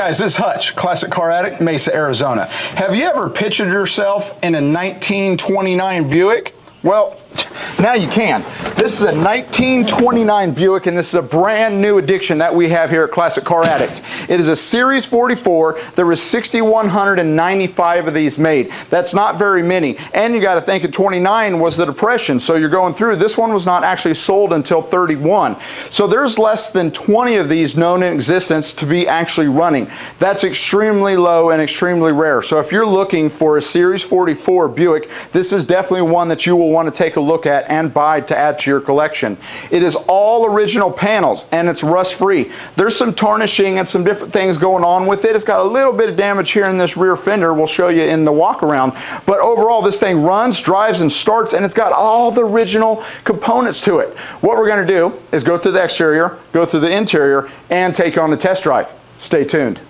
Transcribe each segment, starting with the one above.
guys, this is Hutch, Classic Car Addict, Mesa, Arizona. Have you ever pictured yourself in a 1929 Buick? Well, now you can. This is a 1929 Buick, and this is a brand new addition that we have here at Classic Car Addict. It is a Series 44. There was 6,195 of these made. That's not very many. And you got to think at 29 was the Depression, so you're going through. This one was not actually sold until 31. So there's less than 20 of these known in existence to be actually running. That's extremely low and extremely rare. So if you're looking for a Series 44 Buick, this is definitely one that you will want to take a look at and buy to add to your collection. It is all original panels and it's rust free. There's some tarnishing and some different things going on with it. It's got a little bit of damage here in this rear fender. We'll show you in the walk around. But overall, this thing runs, drives, and starts, and it's got all the original components to it. What we're going to do is go through the exterior, go through the interior, and take on the test drive. Stay tuned.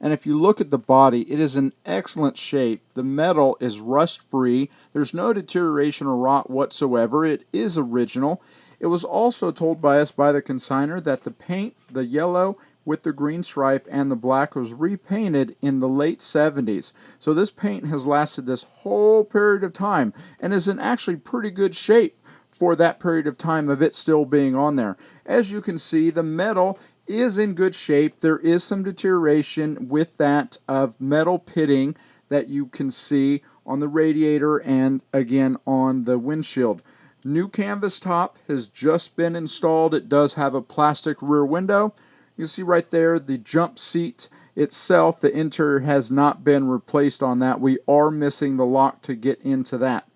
And if you look at the body, it is in excellent shape. The metal is rust-free. There's no deterioration or rot whatsoever. It is original. It was also told by us by the consignor that the paint, the yellow with the green stripe and the black, was repainted in the late 70s. So this paint has lasted this whole period of time and is in actually pretty good shape for that period of time of it still being on there. As you can see, the metal is in good shape. There is some deterioration with that of metal pitting that you can see on the radiator and again on the windshield. New canvas top has just been installed. It does have a plastic rear window. You can see right there the jump seat itself. The interior has not been replaced on that. We are missing the lock to get into that.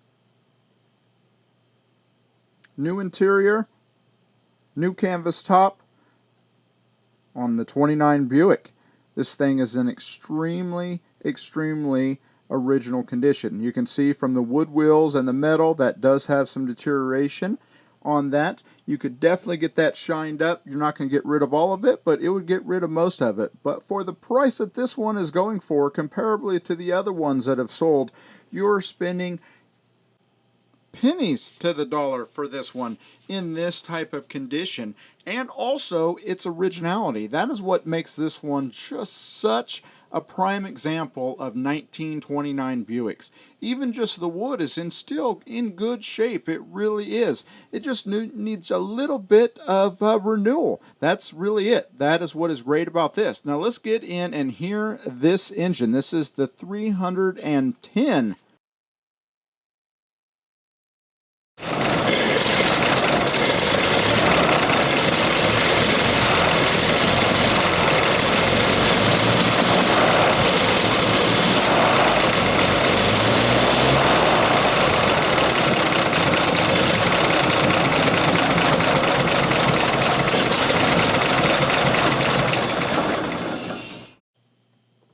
New interior, new canvas top on the 29 Buick. This thing is in extremely original condition. You can see from the wood wheels and the metal that does have some deterioration on that. You could definitely get that shined up. You're not going to get rid of all of it, but it would get rid of most of it. But for the price that this one is going for, comparably to the other ones that have sold, you're spending pennies to the dollar for this one in this type of condition, and also its originality. That is what makes this one just such a prime example of 1929 Buicks. Even just the wood is still in good shape. It really is. It just needs a little bit of renewal. That's really it. That is what is great about this. Now let's get in and hear this engine. This is the 310.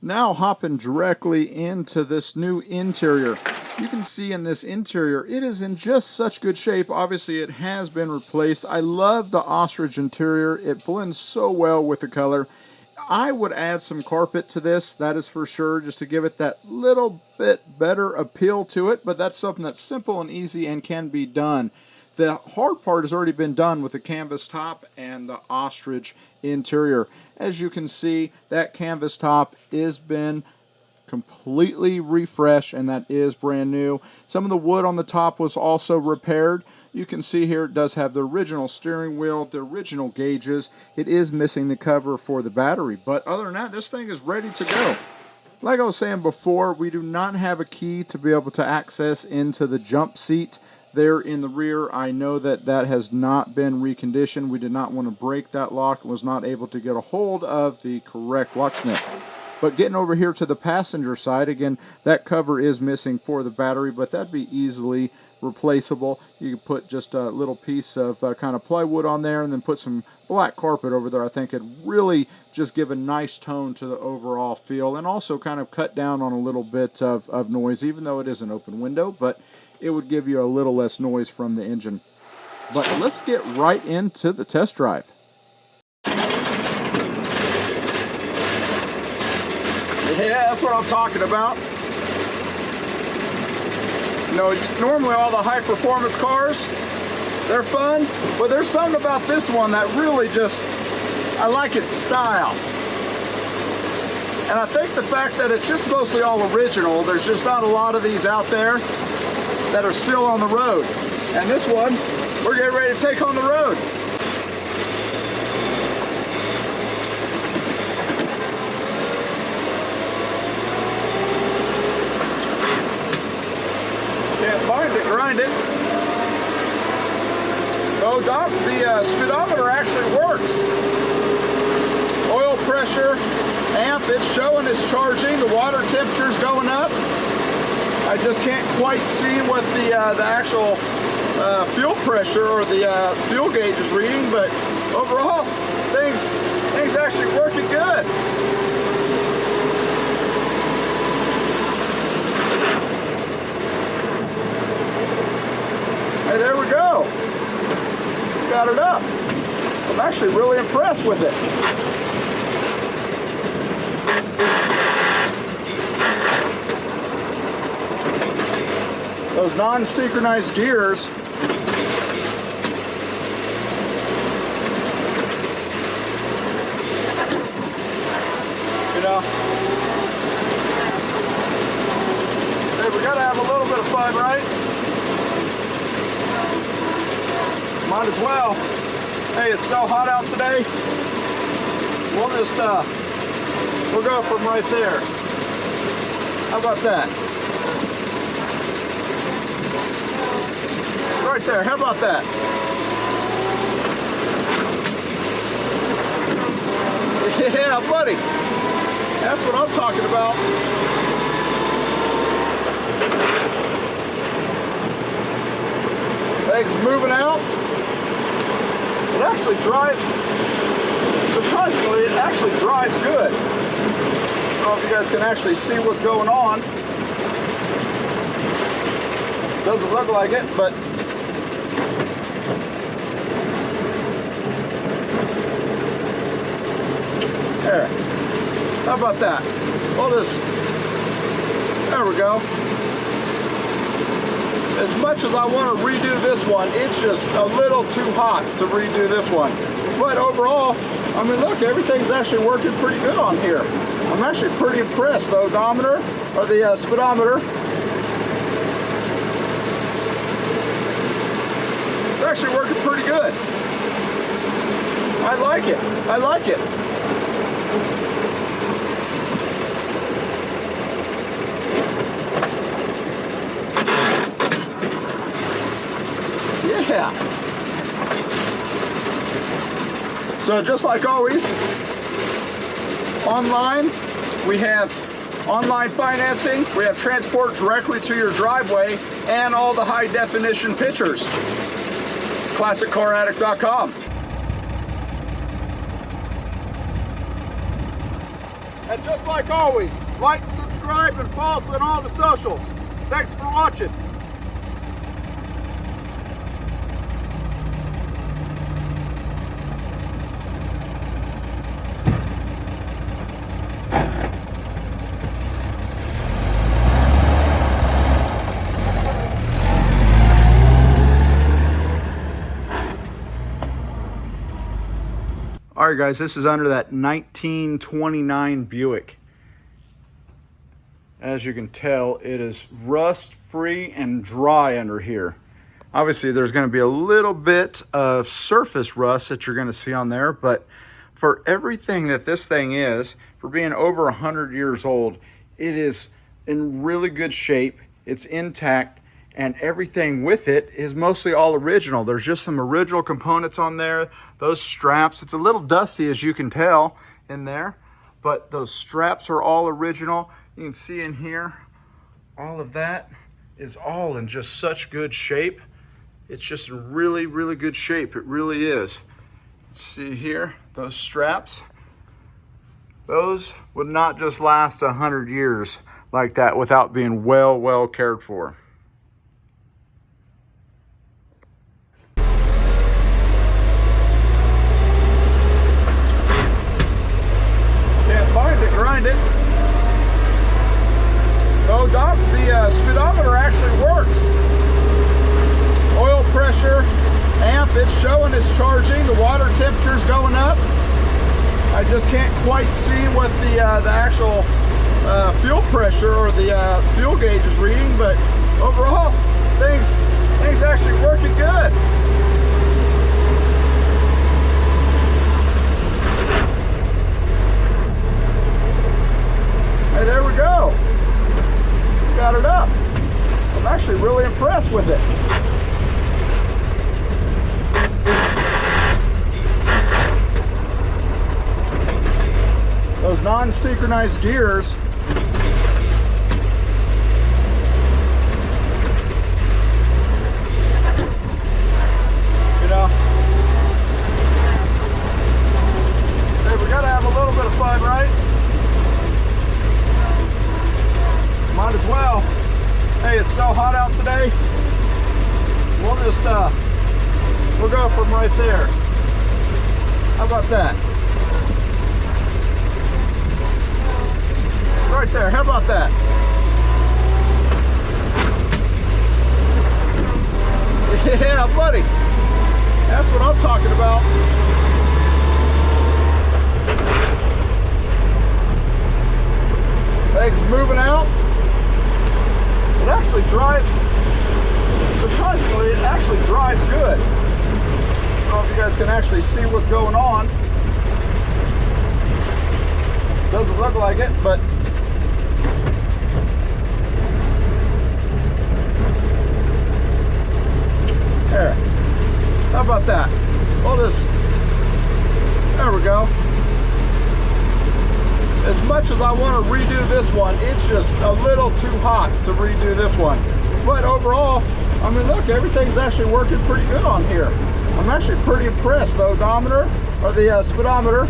Now hopping directly into this new interior. You can see in this interior, it is in just such good shape. Obviously, it has been replaced. I love the ostrich interior. It blends so well with the color. I would add some carpet to this, that is for sure, just to give it that little bit better appeal to it. But that's something that's simple and easy and can be done. The hard part has already been done with the canvas top and the ostrich interior. As you can see, that canvas top has been completely refreshed, and that is brand new. Some of the wood on the top was also repaired. You can see here it does have the original steering wheel, the original gauges. It is missing the cover for the battery, but other than that, this thing is ready to go. Like I was saying before, we do not have a key to be able to access into the jump seat there in the rear. I know that that has not been reconditioned. We did not want to break that lock and was not able to get a hold of the correct locksmith. But getting over here to the passenger side, again, that cover is missing for the battery, but that'd be easily replaceable. You could put just a little piece of kind of plywood on there and then put some black carpet over there. I think it'd really just give a nice tone to the overall feel, and also kind of cut down on a little bit of noise, even though it is an open window, but it would give you a little less noise from the engine. But let's get right into the test drive. Yeah, that's what I'm talking about. You know, normally all the high performance cars, they're fun, but there's something about this one that really just, I like its style. And I think the fact that it's just mostly all original, there's just not a lot of these out there that are still on the road. And this one, we're getting ready to take on the road. Can't find it, grind it. Oh, Doc, the speedometer actually works. Oil pressure, amp, it's showing it's charging. The water temperature's going up. I just can't quite see what the actual fuel pressure or the fuel gauge is reading, but overall, things actually working good. Hey, there we go. Got it up. I'm actually really impressed with it. Those non-synchronized gears, you know, hey, we gotta have a little bit of fun, right? Might as well. Hey, it's so hot out today. We'll just, we'll go from right there. How about that? Right there, how about that? Yeah, buddy. That's what I'm talking about. Legs moving out. It actually drives, surprisingly, it actually drives good. I don't know if you guys can actually see what's going on. Doesn't look like it, but there. How about that? We'll just, there we go. As much as I want to redo this one, it's just a little too hot to redo this one. But overall, I mean, look, everything's actually working pretty good on here. I'm actually pretty impressed. The odometer, or the speedometer, it's actually working pretty good. I like it. I like it. Yeah. So just like always, online, we have online financing, we have transport directly to your driveway, and all the high definition pictures. ClassicCarAddict.com. And just like always, like, subscribe, and follow us on all the socials. Thanks for watching. All right, guys, this is under that 1929 Buick. As you can tell, it is rust-free and dry under here. Obviously, there's going to be a little bit of surface rust that you're going to see on there, but for everything that this thing is, for being over 100 years old, it is in really good shape. It's intact, and everything with it is mostly all original. There's just some original components on there. Those straps, it's a little dusty as you can tell in there, but those straps are all original. You can see in here, all of that is all in just such good shape. It's just in really, really good shape. It really is. See here, those straps, those would not just last 100 years like that without being well cared for. Grind it. Oh, Doc, the speedometer actually works. Oil pressure, amp, it's showing it's charging. The water temperature's going up. I just can't quite see what the actual fuel pressure or the fuel gauge is reading, but overall, things actually working good. Hey, there we go. Got it up. I'm actually really impressed with it. Those non-synchronized gears, you know, hey, we gotta have a little bit of fun, right? Might as well. Hey, it's so hot out today. We'll just we'll go from right there. How about that? Right there, how about that? Yeah, buddy. That's what I'm talking about. Things moving out. It actually drives, surprisingly, it actually drives good. I don't know if you guys can actually see what's going on. Doesn't look like it, but there. How about that? We'll just, there we go. As much as I want to redo this one, it's just a little too hot to redo this one. But overall, I mean, look, everything's actually working pretty good on here. I'm actually pretty impressed. The odometer, or the speedometer,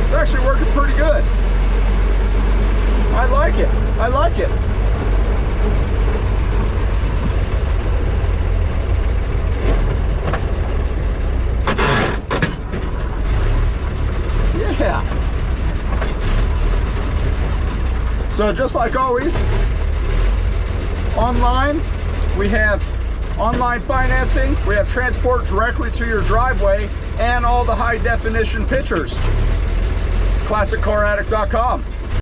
it's actually working pretty good. I like it. I like it. Yeah. So just like always, online, we have online financing, we have transport directly to your driveway, and all the high definition pictures. ClassicCarAddict.com.